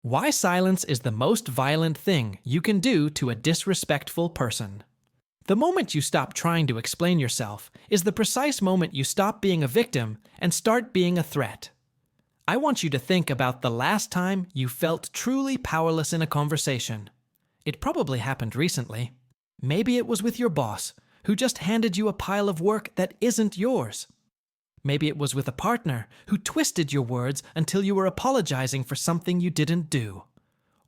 Why silence is the most violent thing you can do to a disrespectful person. The moment you stop trying to explain yourself is the precise moment you stop being a victim and start being a threat. I want you to think about the last time you felt truly powerless in a conversation. It probably happened recently. Maybe it was with your boss, who just handed you a pile of work that isn't yours. Maybe it was with a partner who twisted your words until you were apologizing for something you didn't do.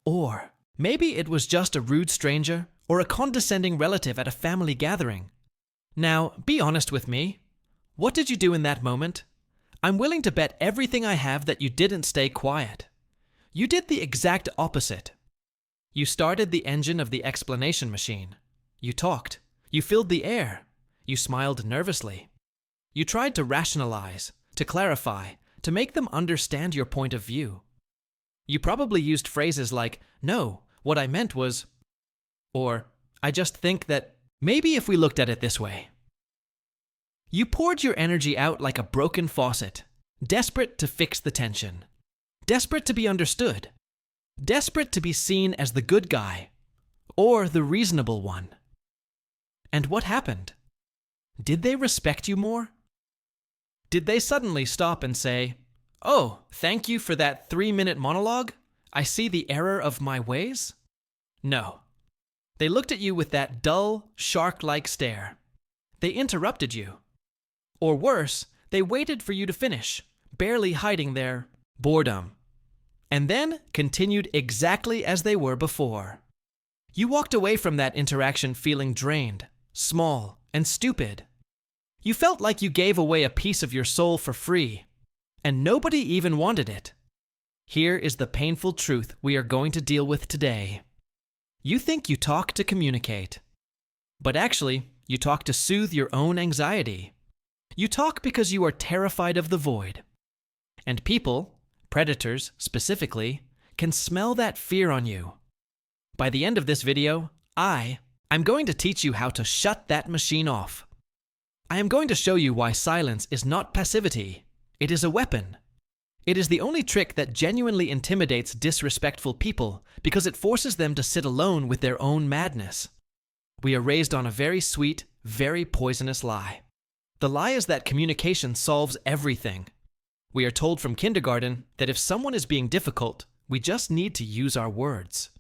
Or maybe it was just a rude stranger or a condescending relative at a family gathering. Now, be honest with me. What did you do in that moment? I'm willing to bet everything I have that you didn't stay quiet. You did the exact opposite. You started the engine of the explanation machine. You talked. You filled the air. You smiled nervously. You tried to rationalize, to clarify, to make them understand your point of view. You probably used phrases like, "No, what I meant was," or "I just think that maybe if we looked at it this way." You poured your energy out like a broken faucet, desperate to fix the tension, desperate to be understood, desperate to be seen as the good guy, or the reasonable one. And what happened? Did they respect you more? Did they suddenly stop and say, "Oh, thank you for that 3-minute monologue. I see the error of my ways"? No. They looked at you with that dull, shark-like stare. They interrupted you. Or worse, they waited for you to finish, barely hiding their boredom, and then continued exactly as they were before. You walked away from that interaction feeling drained, small, and stupid. You felt like you gave away a piece of your soul for free, and nobody even wanted it. Here is the painful truth we are going to deal with today. You think you talk to communicate, but actually, you talk to soothe your own anxiety. You talk because you are terrified of the void. And people, predators specifically, can smell that fear on you. By the end of this video, I'm going to teach you how to shut that machine off. I am going to show you why silence is not passivity. It is a weapon. It is the only trick that genuinely intimidates disrespectful people because it forces them to sit alone with their own madness. We are raised on a very sweet, very poisonous lie. The lie is that communication solves everything. We are told from kindergarten that if someone is being difficult, we just need to use our words.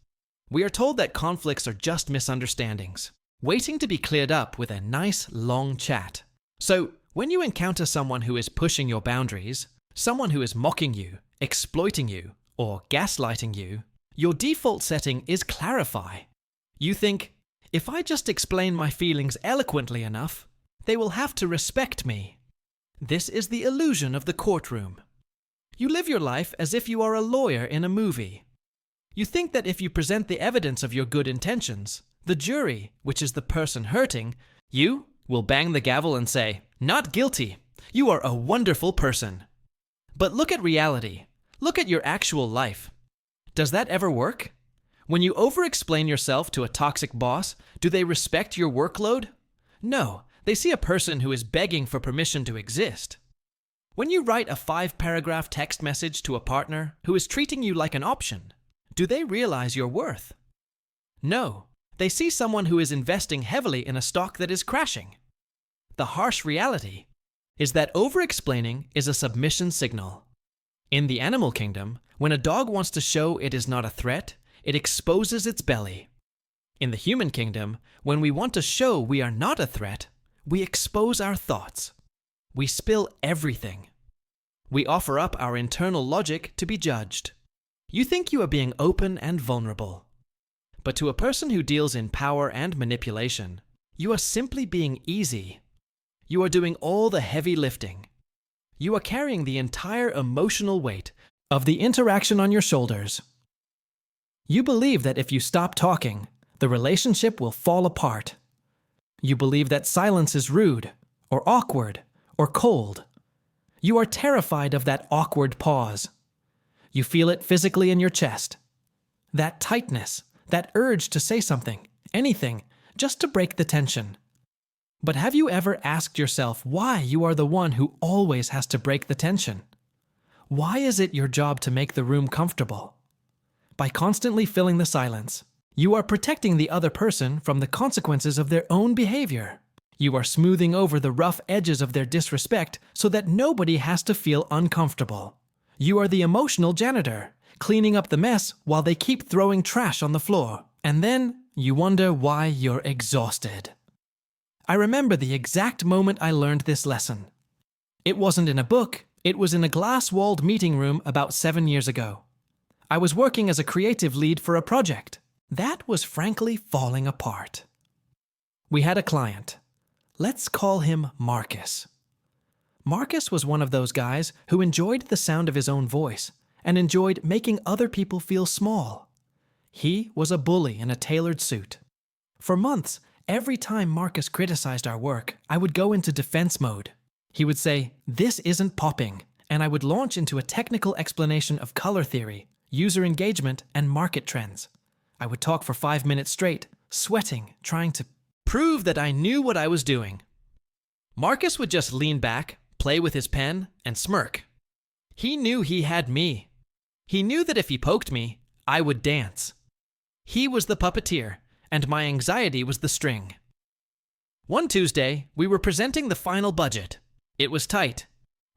We are told that conflicts are just misunderstandings, waiting to be cleared up with a nice, long chat. So, when you encounter someone who is pushing your boundaries, someone who is mocking you, exploiting you, or gaslighting you, your default setting is clarify. You think, if I just explain my feelings eloquently enough, they will have to respect me. This is the illusion of the courtroom. You live your life as if you are a lawyer in a movie. You think that if you present the evidence of your good intentions, the jury, which is the person hurting, you will bang the gavel and say, "Not guilty. You are a wonderful person." But look at reality. Look at your actual life. Does that ever work? When you over-explain yourself to a toxic boss, do they respect your workload? No, they see a person who is begging for permission to exist. When you write a 5-paragraph text message to a partner who is treating you like an option, do they realize your worth? No. They see someone who is investing heavily in a stock that is crashing. The harsh reality is that over-explaining is a submission signal. In the animal kingdom, when a dog wants to show it is not a threat, it exposes its belly. In the human kingdom, when we want to show we are not a threat, we expose our thoughts. We spill everything. We offer up our internal logic to be judged. You think you are being open and vulnerable. But to a person who deals in power and manipulation, you are simply being easy. You are doing all the heavy lifting. You are carrying the entire emotional weight of the interaction on your shoulders. You believe that if you stop talking, the relationship will fall apart. You believe that silence is rude, or awkward, or cold. You are terrified of that awkward pause. You feel it physically in your chest. That tightness, that urge to say something, anything, just to break the tension. But have you ever asked yourself why you are the one who always has to break the tension? Why is it your job to make the room comfortable? by constantly filling the silence. You are protecting the other person from the consequences of their own behavior. You are smoothing over the rough edges of their disrespect so that nobody has to feel uncomfortable. You are the emotional janitor, cleaning up the mess while they keep throwing trash on the floor. And then you wonder why you're exhausted. I remember the exact moment I learned this lesson. It wasn't in a book, it was in a glass-walled meeting room about 7 years ago. I was working as a creative lead for a project that was frankly falling apart. We had a client. Let's call him Marcus. Marcus was one of those guys who enjoyed the sound of his own voice and enjoyed making other people feel small. He was a bully in a tailored suit. For months, every time Marcus criticized our work, I would go into defense mode. He would say, "This isn't popping," and I would launch into a technical explanation of color theory, user engagement, and market trends. I would talk for 5 minutes straight, sweating, trying to prove that I knew what I was doing. Marcus would just lean back, play with his pen, and smirk. He knew he had me. He knew that if he poked me, I would dance. He was the puppeteer, and my anxiety was the string. One Tuesday, we were presenting the final budget. It was tight.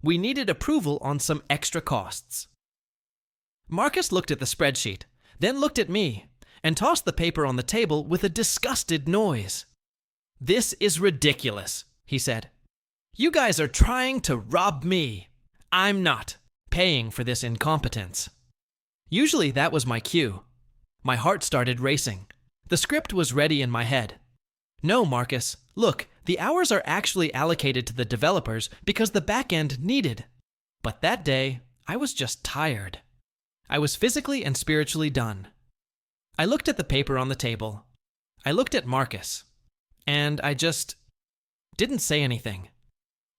We needed approval on some extra costs. Marcus looked at the spreadsheet, then looked at me, and tossed the paper on the table with a disgusted noise. "This is ridiculous," he said. "You guys are trying to rob me. I'm not paying for this incompetence." Usually that was my cue. My heart started racing. The script was ready in my head. "No, Marcus, look, the hours are actually allocated to the developers because the back end needed." But that day, I was just tired. I was physically and spiritually done. I looked at the paper on the table. I looked at Marcus. And I just didn't say anything.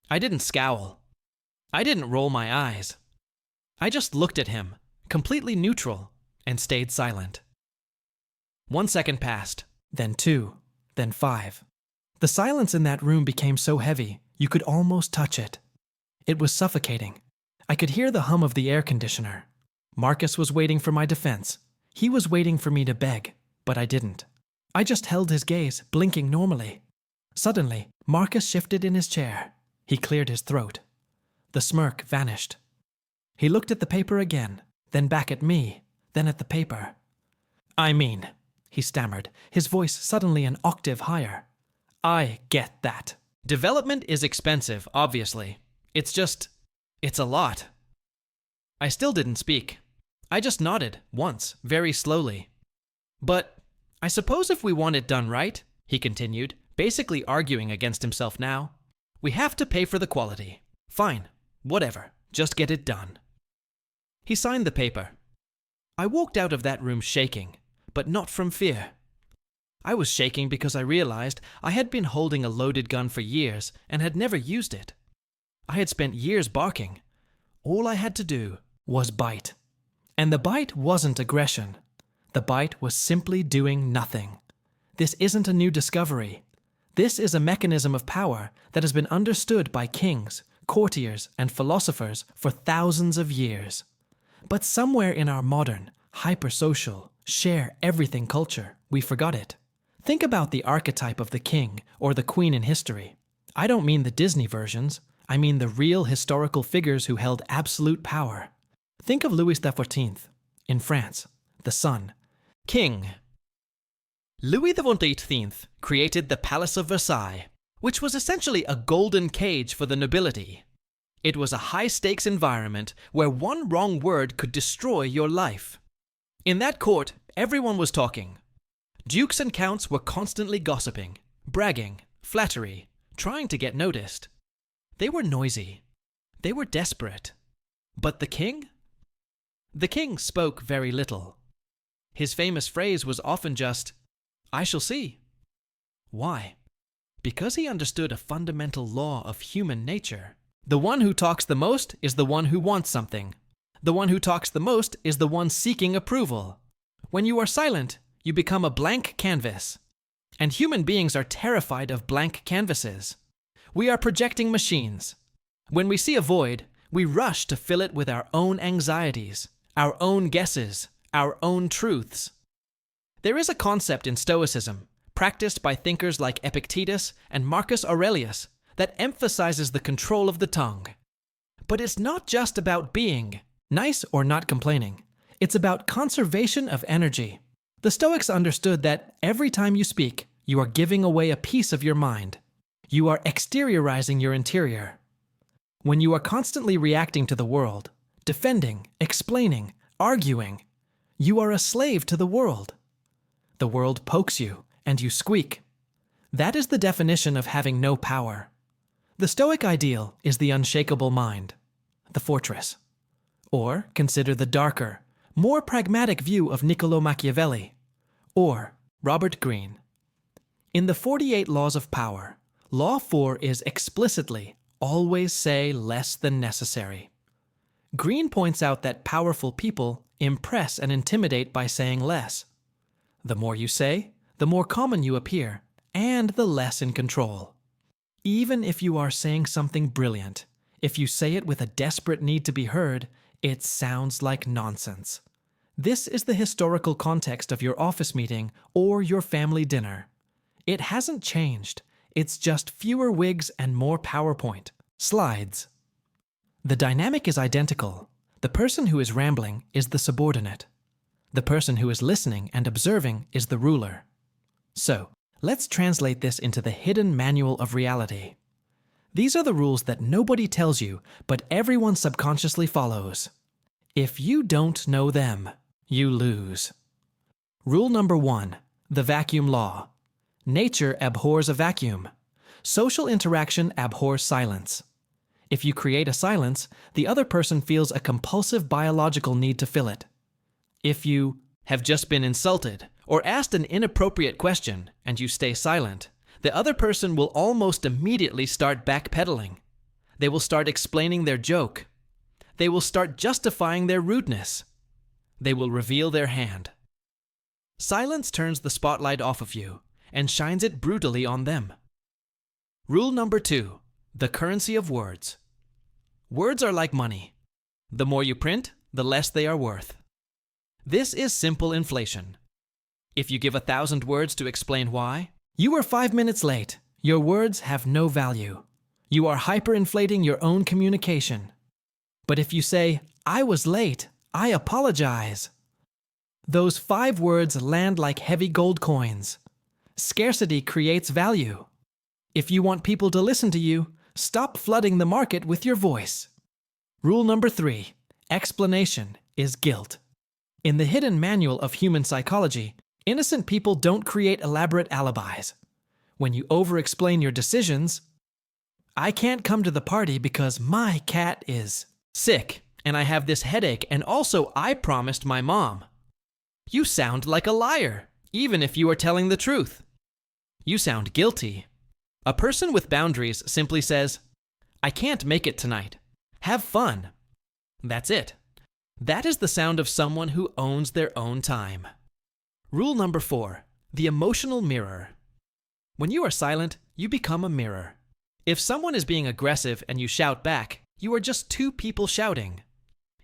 I didn't scowl. I didn't roll my eyes. I just looked at him, completely neutral, and stayed silent. 1 second passed, then 2, then 5. The silence in that room became so heavy, you could almost touch it. It was suffocating. I could hear the hum of the air conditioner. Marcus was waiting for my defense. He was waiting for me to beg, but I didn't. I just held his gaze, blinking normally. Suddenly, Marcus shifted in his chair. He cleared his throat. The smirk vanished. He looked at the paper again, then back at me, then at the paper. "I mean," he stammered, his voice suddenly an octave higher. "I get that. Development is expensive, obviously. It's a lot." I still didn't speak. I just nodded, once, very slowly. "But I suppose if we want it done right," he continued, basically arguing against himself now, "we have to pay for the quality. Fine, whatever, just get it done." He signed the paper. I walked out of that room shaking, but not from fear. I was shaking because I realized I had been holding a loaded gun for years and had never used it. I had spent years barking. All I had to do was bite. And the bite wasn't aggression. The bite was simply doing nothing. This isn't a new discovery. This is a mechanism of power that has been understood by kings, courtiers, and philosophers for thousands of years. But somewhere in our modern, hyper-social, share-everything culture, we forgot it. Think about the archetype of the king or the queen in history. I don't mean the Disney versions. I mean the real historical figures who held absolute power. Think of Louis XIV, in France, the son. King. Louis XIV created the Palace of Versailles, which was essentially a golden cage for the nobility. It was a high-stakes environment where one wrong word could destroy your life. In that court, everyone was talking. Dukes and counts were constantly gossiping, bragging, flattery, trying to get noticed. They were noisy. They were desperate. But the king? The king spoke very little. His famous phrase was often just, "I shall see." Why? Because he understood a fundamental law of human nature. The one who talks the most is the one who wants something. The one who talks the most is the one seeking approval. When you are silent, you become a blank canvas. And human beings are terrified of blank canvases. We are projecting machines. When we see a void, we rush to fill it with our own anxieties, our own guesses, our own truths. There is a concept in Stoicism, practiced by thinkers like Epictetus and Marcus Aurelius, that emphasizes the control of the tongue. But it's not just about being nice or not complaining. It's about conservation of energy. The Stoics understood that every time you speak, you are giving away a piece of your mind. You are exteriorizing your interior. When you are constantly reacting to the world, defending, explaining, arguing, you are a slave to the world. The world pokes you, and you squeak. That is the definition of having no power. The Stoic ideal is the unshakable mind, the fortress. Or consider the darker, more pragmatic view of Niccolò Machiavelli, or Robert Greene. In the 48 Laws of Power, Law 4 is explicitly, always say less than necessary. Greene points out that powerful people impress and intimidate by saying less. The more you say, the more common you appear, and the less in control. Even if you are saying something brilliant, if you say it with a desperate need to be heard, it sounds like nonsense. This is the historical context of your office meeting or your family dinner. It hasn't changed. It's just fewer wigs and more PowerPoint slides. The dynamic is identical. The person who is rambling is the subordinate. The person who is listening and observing is the ruler. So, let's translate this into the hidden manual of reality. These are the rules that nobody tells you, but everyone subconsciously follows. If you don't know them, you lose. Rule number 1, the vacuum law. Nature abhors a vacuum. Social interaction abhors silence. If you create a silence, the other person feels a compulsive biological need to fill it. If you have just been insulted or asked an inappropriate question and you stay silent, the other person will almost immediately start backpedaling. They will start explaining their joke. They will start justifying their rudeness. They will reveal their hand. Silence turns the spotlight off of you and shines it brutally on them. Rule number 2, the currency of words. Words are like money. The more you print, the less they are worth. This is simple inflation. If you give 1,000 words to explain why, you were 5 minutes late. Your words have no value. You are hyperinflating your own communication. But if you say, I was late, I apologize, those 5 words land like heavy gold coins. Scarcity creates value. If you want people to listen to you, stop flooding the market with your voice. Rule number 3, explanation is guilt. In the hidden manual of human psychology, innocent people don't create elaborate alibis. When you over-explain your decisions, I can't come to the party because my cat is sick, and I have this headache, and also I promised my mom. You sound like a liar, even if you are telling the truth. You sound guilty. A person with boundaries simply says, I can't make it tonight. Have fun. That's it. That is the sound of someone who owns their own time. Rule number 4, the emotional mirror. When you are silent, you become a mirror. If someone is being aggressive and you shout back, you are just 2 people shouting.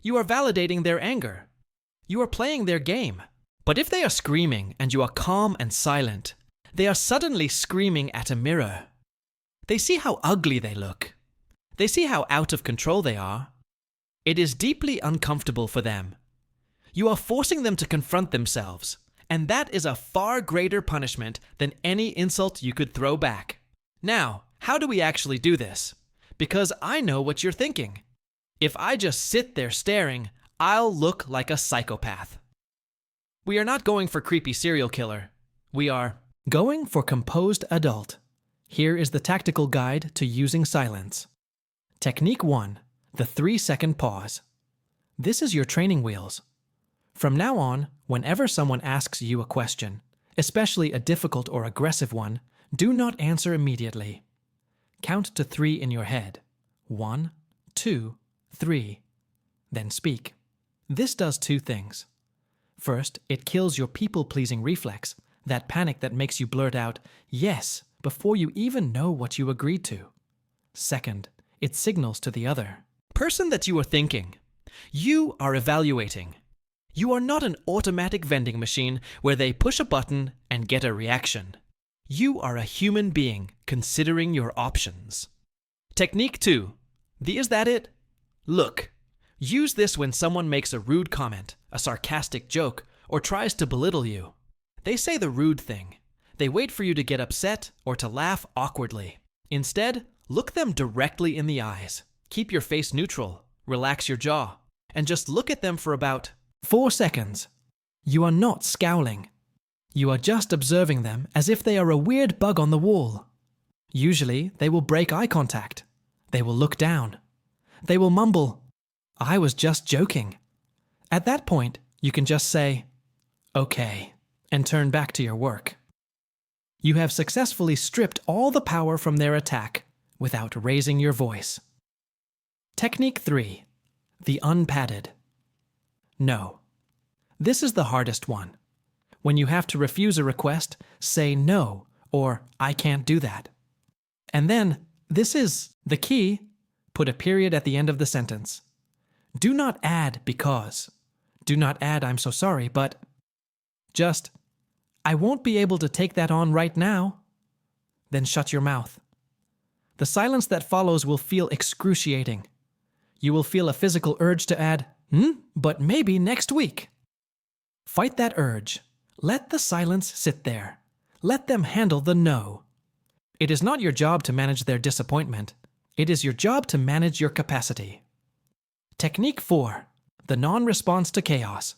You are validating their anger. You are playing their game. But if they are screaming and you are calm and silent, they are suddenly screaming at a mirror. They see how ugly they look. They see how out of control they are. It is deeply uncomfortable for them. You are forcing them to confront themselves, and that is a far greater punishment than any insult you could throw back. Now, how do we actually do this? Because I know what you're thinking. If I just sit there staring, I'll look like a psychopath. We are not going for creepy serial killer. We are going for composed adult. Here is the tactical guide to using silence. Technique 1, the 3-second pause. This is your training wheels. From now on, whenever someone asks you a question, especially a difficult or aggressive one, do not answer immediately. Count to 3 in your head. 1, 2, 3. Then speak. This does 2 things. First, it kills your people-pleasing reflex, that panic that makes you blurt out, yes, before you even know what you agreed to. Second, it signals to the other person that you are thinking. You are evaluating. You are not an automatic vending machine where they push a button and get a reaction. You are a human being considering your options. Technique 2. Is that it? Look. Use this when someone makes a rude comment, a sarcastic joke, or tries to belittle you. They say the rude thing. They wait for you to get upset or to laugh awkwardly. Instead, look them directly in the eyes. Keep your face neutral, relax your jaw, and just look at them for about 4 seconds. You are not scowling. You are just observing them as if they are a weird bug on the wall. Usually, they will break eye contact. They will look down. They will mumble, "I was just joking." At that point, you can just say, "Okay," and turn back to your work. You have successfully stripped all the power from their attack without raising your voice. Technique 3. The unpadded. No. This is the hardest one. When you have to refuse a request, say no or "I can't do that." And then, this is the key, put a period at the end of the sentence. Do not add "because." Do not add "I'm so sorry," but just, "I won't be able to take that on right now." Then shut your mouth. The silence that follows will feel excruciating. You will feel a physical urge to add, but maybe next week." Fight that urge. Let the silence sit there. Let them handle the no. It is not your job to manage their disappointment. It is your job to manage your capacity. Technique 4. The non-response to chaos.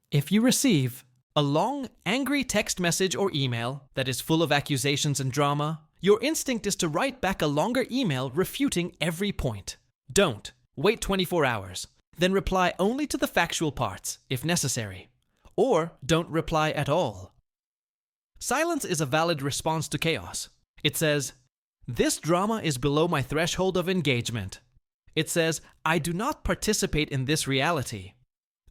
If you receive a long, angry text message or email that is full of accusations and drama, your instinct is to write back a longer email refuting every point. Don't. Wait 24 hours. Then reply only to the factual parts, if necessary. Or don't reply at all. Silence is a valid response to chaos. It says, "This drama is below my threshold of engagement." It says, "I do not participate in this reality.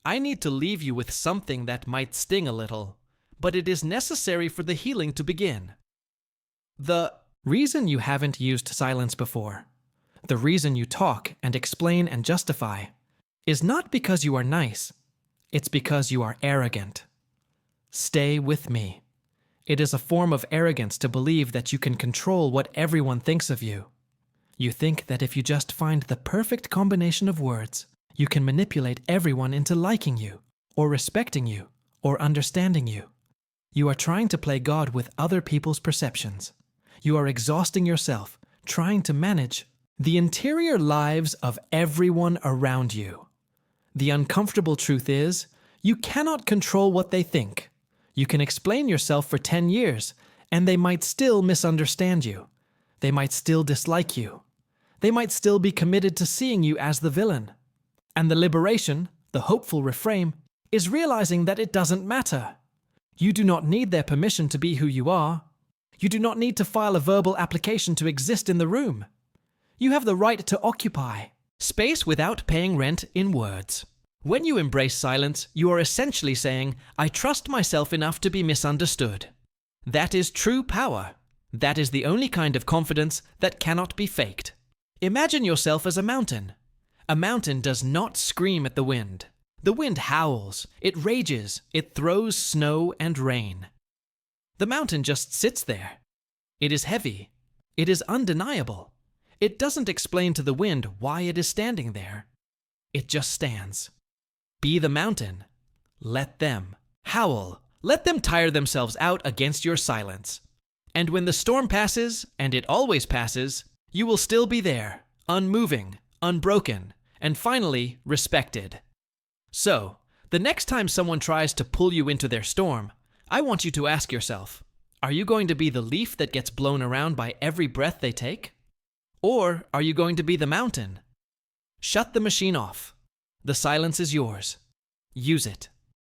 I need to leave you with something that might sting a little, but it is necessary for the healing to begin." The reason you haven't used silence before, the reason you talk and explain and justify, is not because you are nice. It's because you are arrogant. Stay with me. It is a form of arrogance to believe that you can control what everyone thinks of you. You think that if you just find the perfect combination of words, you can manipulate everyone into liking you, or respecting you, or understanding you. You are trying to play God with other people's perceptions. You are exhausting yourself, trying to manage the interior lives of everyone around you. The uncomfortable truth is, you cannot control what they think. You can explain yourself for 10 years, and they might still misunderstand you. They might still dislike you. They might still be committed to seeing you as the villain. And the liberation, the hopeful refrain, is realizing that it doesn't matter. You do not need their permission to be who you are. You do not need to file a verbal application to exist in the room. You have the right to occupy space without paying rent in words. When you embrace silence, you are essentially saying, "I trust myself enough to be misunderstood." That is true power. That is the only kind of confidence that cannot be faked. Imagine yourself as a mountain. A mountain does not scream at the wind. The wind howls, it rages, it throws snow and rain. The mountain just sits there. It is heavy. It is undeniable. It doesn't explain to the wind why it is standing there. It just stands. Be the mountain. Let them howl. Let them tire themselves out against your silence. And when the storm passes, and it always passes, you will still be there, unmoving, unbroken, and finally respected. So, the next time someone tries to pull you into their storm, I want you to ask yourself, are you going to be the leaf that gets blown around by every breath they take? Or are you going to be the mountain? Shut the machine off. The silence is yours. Use it.